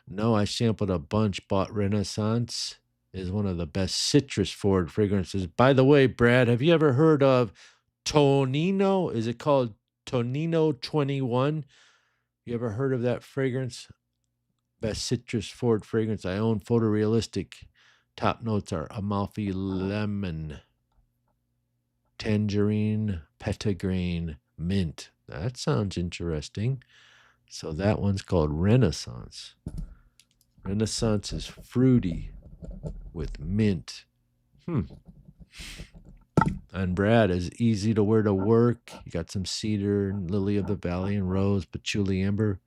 [SPEAKER 1] No, I sampled a bunch, bought Renaissance. Is one of the best citrus forward fragrances. By the way, Brad, have you ever heard of Tonino? Is it called Tonino 21? You ever heard of that fragrance? Best citrus forward fragrance I own. Photorealistic. Top notes are Amalfi lemon, tangerine, petitgrain, mint. That sounds interesting. So that one's called Renaissance. Renaissance is fruity with mint. And Brad is easy to wear to work. You got some cedar, and lily of the valley, and rose, patchouli, amber.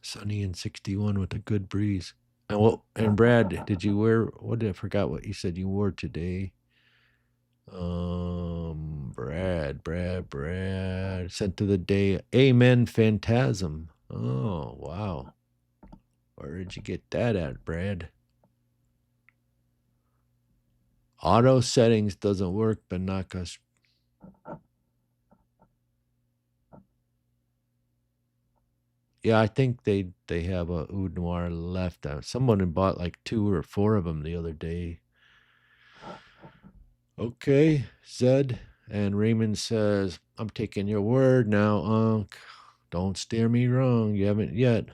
[SPEAKER 1] Sunny and 61 with a good breeze. And Brad, did you wear? What did I forgot? What you said you wore today? Brad. Sent to the day. Amen. Phantasm. Oh wow. Where did you get that at, Brad? Auto settings doesn't work, but Nakas. Yeah, I think they have a Oud Noir left. Someone had bought like 2 or 4 of them the other day. Okay, Zed. And Raymond says, I'm taking your word now, Unc. Don't steer me wrong. You haven't yet.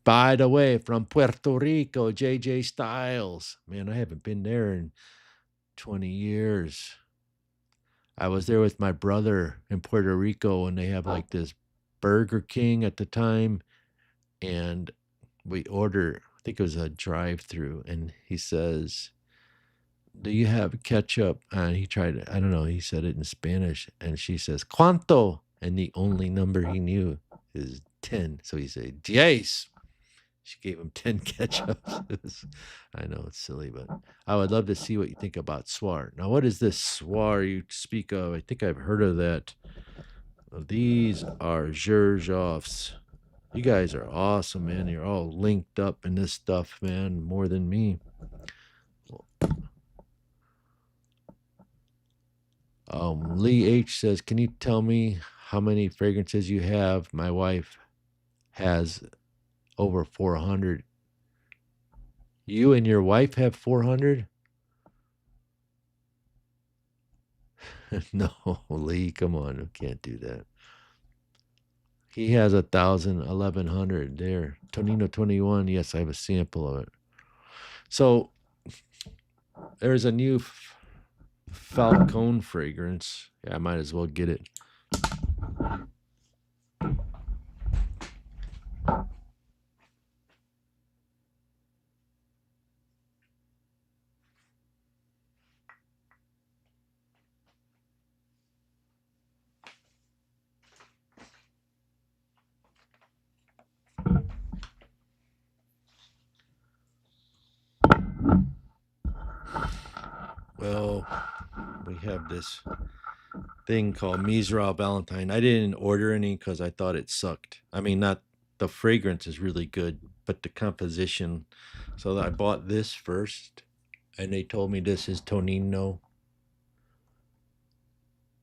[SPEAKER 1] By the way, from Puerto Rico, JJ Styles. Man, I haven't been there in 20 years. I was there with my brother in Puerto Rico, and they have like this Burger King at the time. And we order, I think it was a drive through, and he says, do you have ketchup? And he tried it. I don't know. He said it in Spanish. And she says, ¿Cuánto? And the only number he knew is 10. So he said, Diez. She gave him 10 ketchups. I know it's silly, but I would love to see what you think about Swar. Now, what is this Swar you speak of? I think I've heard of that. These are Zherzhovs. You guys are awesome, man. You're all linked up in this stuff, man, more than me. Lee H says, can you tell me how many fragrances you have? My wife has over 400. You and your wife have 400? No, Lee, come on. We can't do that. He has 1,000, 1,100 there. Tonino 21. Yes, I have a sample of it. So there's a new Falcone fragrance. Yeah, I might as well get it. Well, we have this thing called Mizrael Valentine. I didn't order any because I thought it sucked. I mean, not the fragrance is really good, but the composition. So I bought this first, and they told me this is Tonino.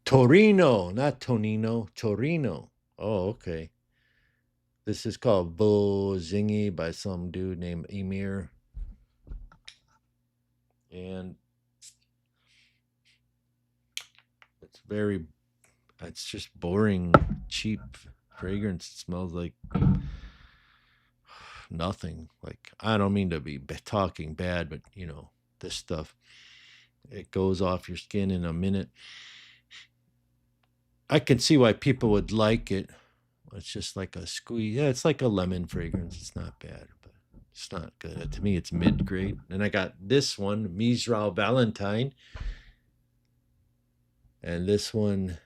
[SPEAKER 1] Torino, not Tonino, Torino. Oh, okay. This is called Bo Zingy by some dude named Emir. And it's very, it's just boring, cheap fragrance. It smells like nothing. Like, I don't mean to be talking bad, but this stuff, it goes off your skin in a minute. I can see why people would like it. It's just like a squeeze. Yeah, it's like a lemon fragrance. It's not bad, but it's not good. To me, it's mid grade. And I got this one, Mizrael Valentine. And this one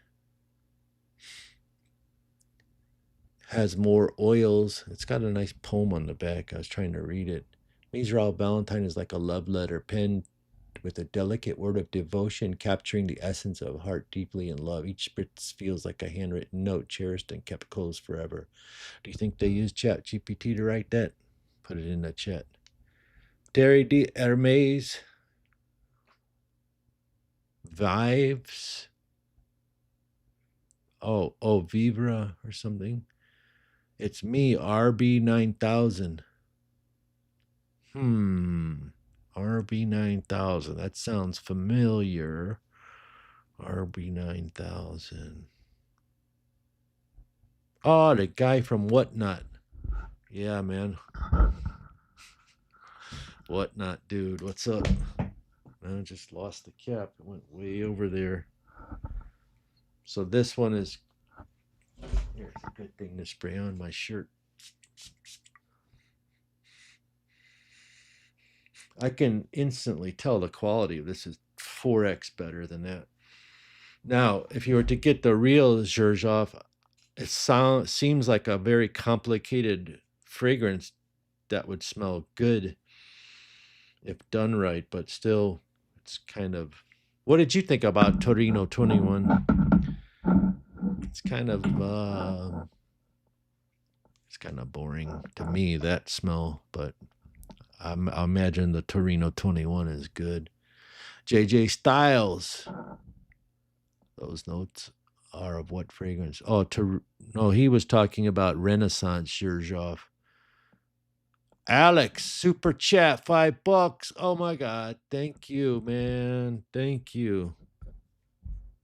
[SPEAKER 1] has more oils. It's got a nice poem on the back. I was trying to read it. Mizrael Valentine is like a love letter penned with a delicate word of devotion, capturing the essence of a heart deeply in love. Each spritz feels like a handwritten note, cherished and kept close forever. Do you think they used Chat GPT to write that? Put it in the chat. Terry D. Hermes. Vives. Oh, Vivra or something. It's me, RB9000. RB9000. That sounds familiar. RB9000. Oh, the guy from Whatnot. Yeah, man. Whatnot, dude. What's up? I just lost the cap. It went way over there. So this one is. Here's a good thing to spray on my shirt. I can instantly tell the quality of this is 4x better than that. Now, if you were to get the real Zherzhov, it seems like a very complicated fragrance that would smell good if done right, but still, it's kind of. What did you think about Torino 21? It's kind of boring to me, that smell, but I imagine the Torino 21 is good. JJ Styles. Those notes are of what fragrance? Oh, no, he was talking about Renaissance Zherzhov. Alex, super chat, $5. Oh my God. Thank you, man. Thank you.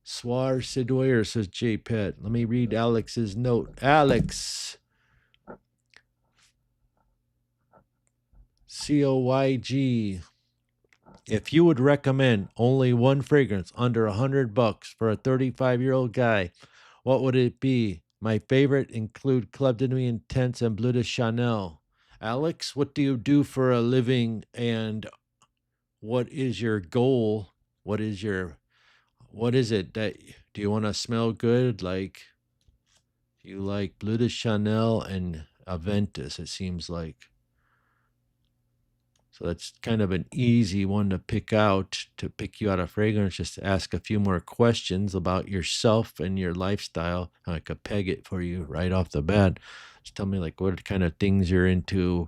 [SPEAKER 1] Swar Sidoyer, says J Pet. Let me read Alex's note. Alex. COYG. If you would recommend only one fragrance under $100 for a 35-year-old guy, what would it be? My favorite include Club de Nuit Intense and Bleu de Chanel. Alex, what do you do for a living, and what is your goal? What is it that do you want to smell good? Like, you like Bleu de Chanel and Aventus, it seems like. So that's kind of an easy one to pick out, to pick you out a fragrance. Just to ask a few more questions about yourself and your lifestyle. I could peg it for you right off the bat. Just tell me like what kind of things you're into.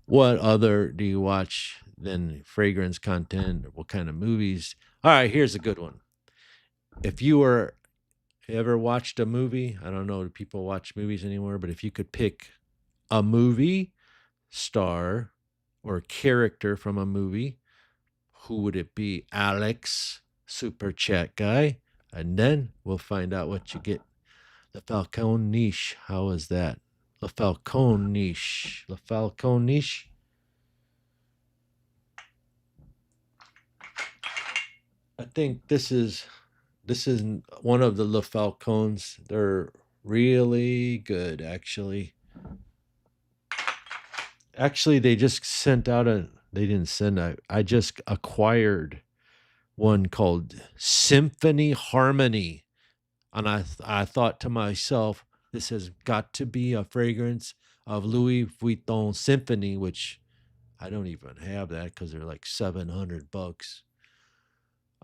[SPEAKER 1] What other do you watch than fragrance content? What kind of movies? All right, here's a good one. If you ever watched a movie, I don't know if people watch movies anymore, but if you could pick a movie star or character from a movie, who would it be? Alex, super chat guy. And then we'll find out what you get. The Falcon niche. How is that? The Falcon niche. The Falcon niche. I think this is one of the Le Falcons. They're really good, actually. Actually, they just sent out they didn't send out, I just acquired one called Symphony Harmony. And I thought to myself, this has got to be a fragrance of Louis Vuitton Symphony, which I don't even have that because they're like $700.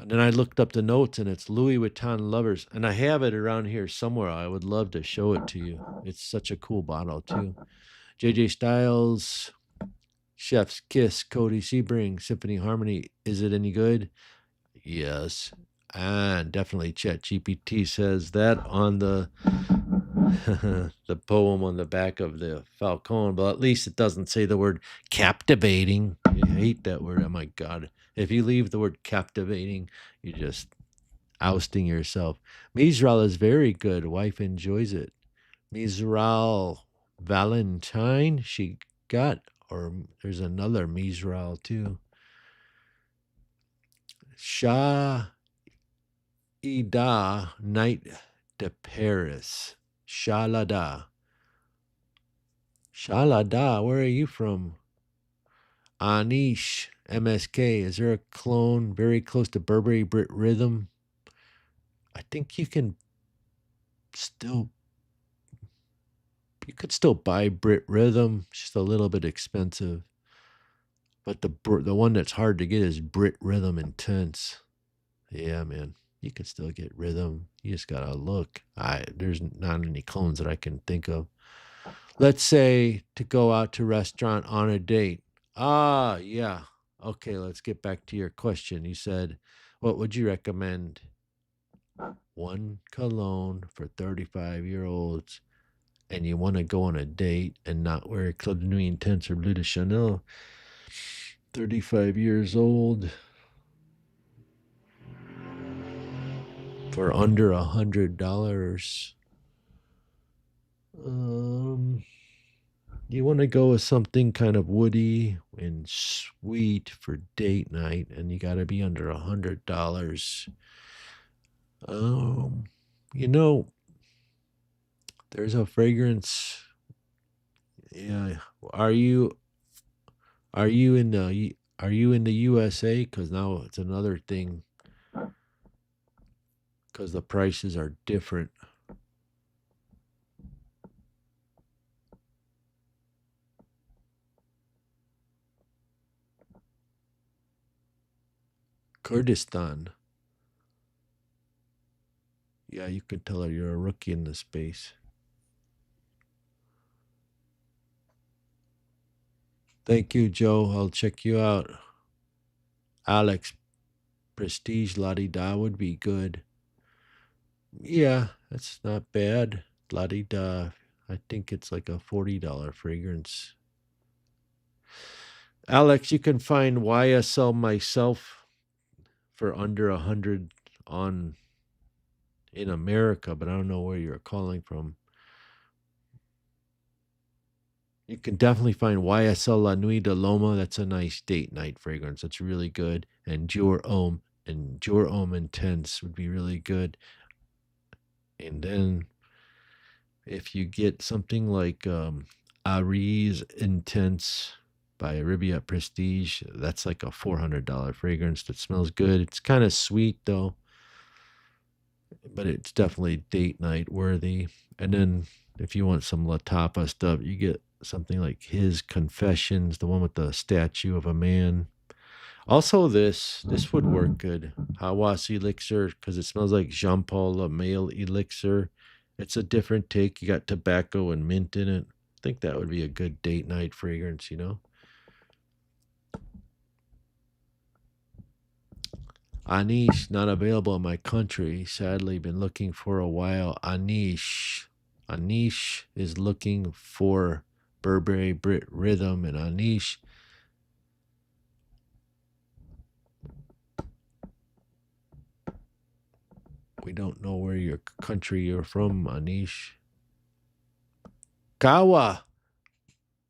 [SPEAKER 1] And then I looked up the notes, and it's Louis Vuitton Lovers, and I have it around here somewhere. I would love to show it to you. It's such a cool bottle too. JJ Styles, Chef's Kiss, Cody Sebring, Symphony Harmony. Is it any good? Yes. And definitely Chat GPT says that on the the poem on the back of the Falcon, but at least it doesn't say the word captivating. I hate that word. Oh my God. If you leave the word captivating, you're just ousting yourself. Mizral is very good. Wife enjoys it. Mizral Valentine, she got, or there's another Mizral too. Shah Ida Night de Paris. Shalada. Shalada, where are you from? Anish MSK. Is there a clone very close to Burberry Brit Rhythm? I think still you could still buy Brit Rhythm, it's just a little bit expensive. But the one that's hard to get is Brit Rhythm Intense. Yeah, man. You can still get rhythm. You just gotta look. There's not any clones that I can think of. Let's say to go out to restaurant on a date. Ah, yeah. Okay, let's get back to your question. You said, what would you recommend? One cologne for 35-year-olds, and you want to go on a date and not wear Club de Nuit Intense or Bleu de Chanel. 35 years old for under $100. You want to go with something kind of woody and sweet for date night, and you got to be under $100. Um, you know, there's a fragrance. Yeah, are you in the USA? Because now it's another thing. Because the prices are different. Kurdistan. Yeah, you can tell you're a rookie in the space. Thank you, Joe. I'll check you out. Alex, Prestige La Di Da would be good. Yeah, that's not bad. La Di Da. I think it's like a $40 fragrance. Alex, you can find YSL Myself for under 100 on in America, but I don't know where you're calling from. You can definitely find YSL La Nuit de Loma. That's a nice date night fragrance. That's really good. And Jour Homme Intense would be really good. And then if you get something like Aries Intense by Riviat Prestige, that's like a $400 fragrance that smells good. It's kind of sweet though, but it's definitely date night worthy. And then if you want some La Tapa stuff, you get something like His Confessions, the one with the statue of a man. Also, this would work good. Hawas Elixir, because it smells like Jean Paul male elixir. It's a different take. You got tobacco and mint in it. I think that would be a good date night fragrance, you know? Anish, not available in my country. Sadly, been looking for a while. Anish. Anish is looking for Burberry Brit Rhythm, and Anish. We don't know where your country you're from, Anish. Kawa,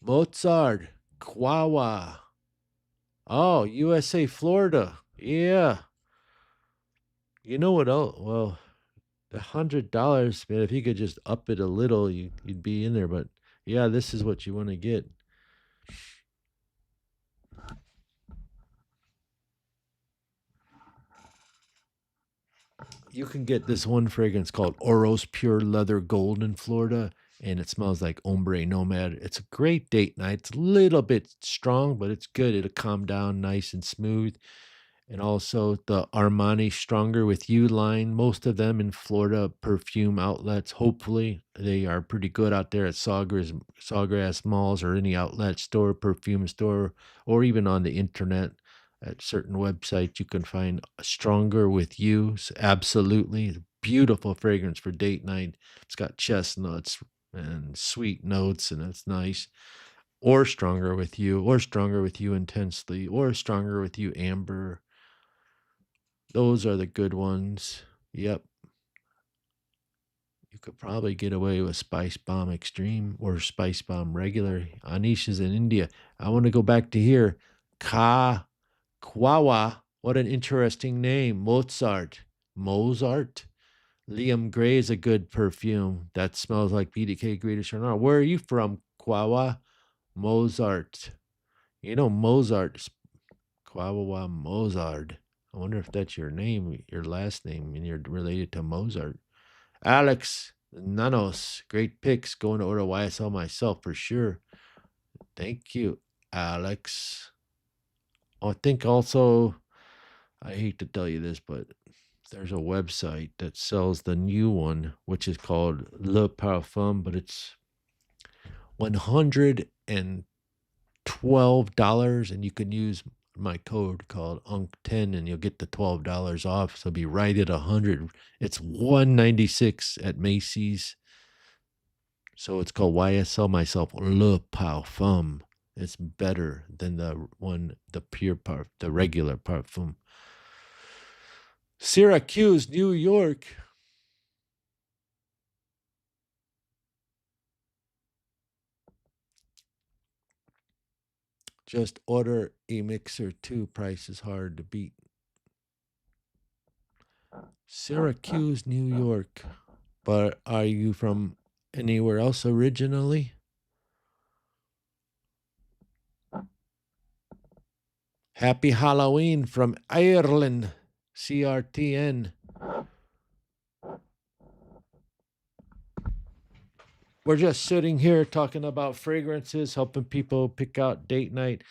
[SPEAKER 1] Mozart, Kawa. Oh, USA, Florida. Yeah. You know what else? Well, $100, man. If you could just up it a little, you'd be in there. But yeah, this is what you want to get. You can get this one fragrance called Oros Pure Leather Gold in Florida, and it smells like Ombre Nomad. It's a great date night. It's a little bit strong, but it's good. It'll calm down nice and smooth. and also the Armani Stronger with You line. Most of them in Florida perfume outlets. Hopefully, they are pretty good out there at Sawgrass malls or any outlet store, perfume store, or even on the internet at certain websites. You can find Stronger with You. Absolutely beautiful fragrance for date night. It's got chestnuts and sweet notes, and it's nice. Or Stronger with You, or Stronger with You Intensely, or Stronger with You Amber. Those are the good ones. Yep. You could probably get away with Spice Bomb Extreme or Spice Bomb Regular. Anish is in India. I want to go back to here. Kwawa. What an interesting name. Mozart. Mozart? Liam Gray is a good perfume. That smells like BDK Greatest Renard. Where are you from, Kwawa? Mozart. You know Mozart. Kwawa Mozart. I wonder if that's your name, your last name, and you're related to Mozart. Alex Nanos, great picks. Going to order YSL myself for sure. Thank you, Alex. I think also, I hate to tell you this, but there's a website that sells the new one, which is called Le Parfum, but it's $112, and you can use my code called UNC10 and you'll get the $12 off. So be right at 100. It's $196 at Macy's. So it's called YSL myself Le Parfum. It's better than the the regular parfum. Syracuse, New York. Just order a mixer 2. Price is hard to beat. Syracuse, New York. But are you from anywhere else originally? Happy Halloween from Ireland. CRTN. We're just sitting here talking about fragrances, helping people pick out date night.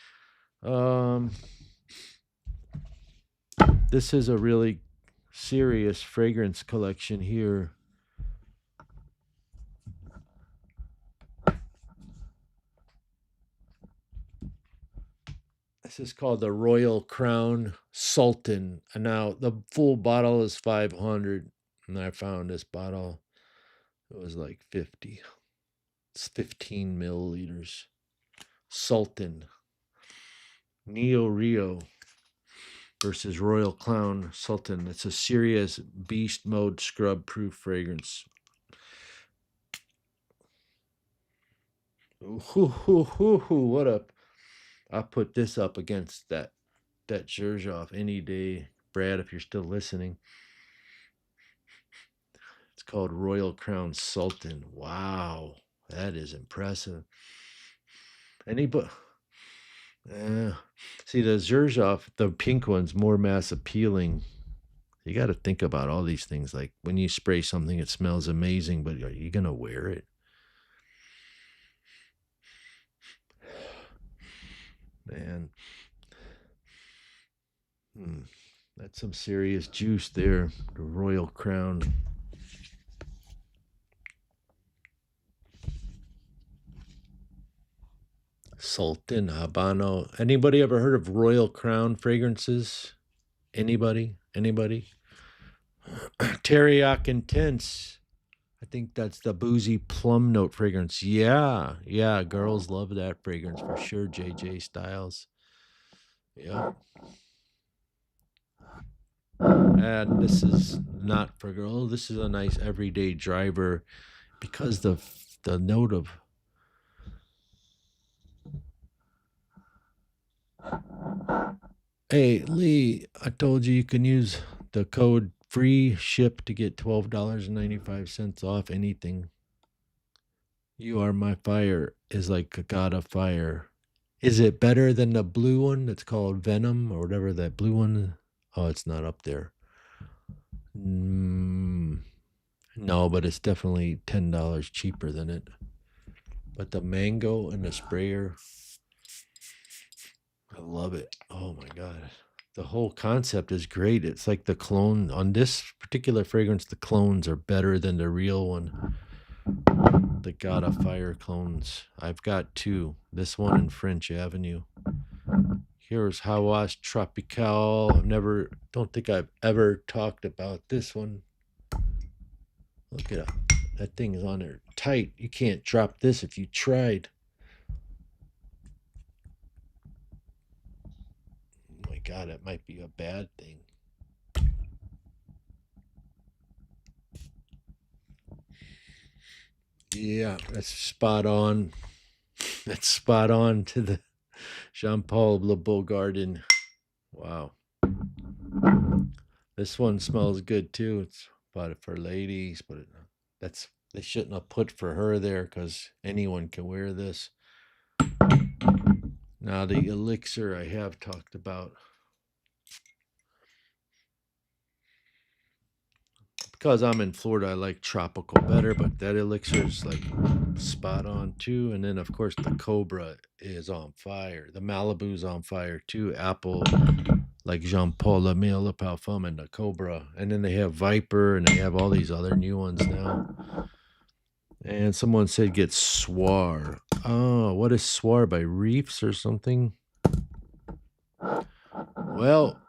[SPEAKER 1] This is a really serious fragrance collection here. This is called the Royal Crown Sultan. And now the full bottle is 500, and I found this bottle. It was like 50. It's 15 milliliters. Sultan. Neo Rio versus Royal Crown Sultan. It's a serious beast mode scrub proof fragrance. What up? I'll put this up against that Zherzhov any day. Brad, if you're still listening. It's called Royal Crown Sultan. Wow, that is impressive. Anybody? See, the Zherzhov, the pink one's more mass appealing. You got to think about all these things. Like when you spray something, it smells amazing, but are you going to wear it? Man. That's some serious juice there. The Royal Crown. Sultan, Habano. Anybody ever heard of Royal Crown fragrances? Anybody? Teriyaki Intense. I think that's the boozy plum note fragrance. Yeah, girls love that fragrance for sure. JJ Styles. Yeah. And this is not for girls. This is a nice everyday driver because the note of Hey Lee, I told you can use the code free ship to get $12.95 off anything. You Are My Fire is like a god of fire. Is it better than the blue one that's called Venom or whatever that blue one? Oh, it's not up there. No, but it's definitely $10 cheaper than it. But the mango and the sprayer, I love it. Oh my God. The whole concept is great. It's like the clone on this particular fragrance, the clones are better than the real one. The God of Fire clones. I've got two. This one in French Avenue. Here's Hawas Tropical. Don't think I've ever talked about this one. Look at that thing is on there tight. You can't drop this if you tried. Oh my God, it might be a bad thing. Yeah, that's spot on. That's spot on to the Jean-Paul Le Beau Garden. Wow. This one smells good too. It's bought it for ladies, but they shouldn't have put for her there because anyone can wear this. Now the elixir I have talked about. Because I'm in Florida, I like tropical better, but that elixir is like spot on too. And then of course the Cobra is on fire. The Malibu's on fire too. Apple, like Jean Paul Le Mille Le Parfum and the Cobra. And then they have Viper and they have all these other new ones now. And someone said get Soir. Oh, what is Soir by Reefs or something? Well,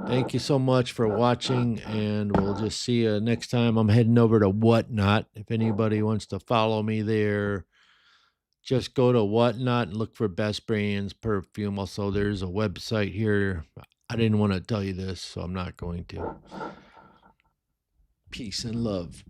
[SPEAKER 1] thank you so much for watching, and we'll just see you next time. I'm heading over to Whatnot. If anybody wants to follow me there, just go to Whatnot and look for Best Brands Perfume. Also, there's a website here. I didn't want to tell you this, so I'm not going to. Peace and love.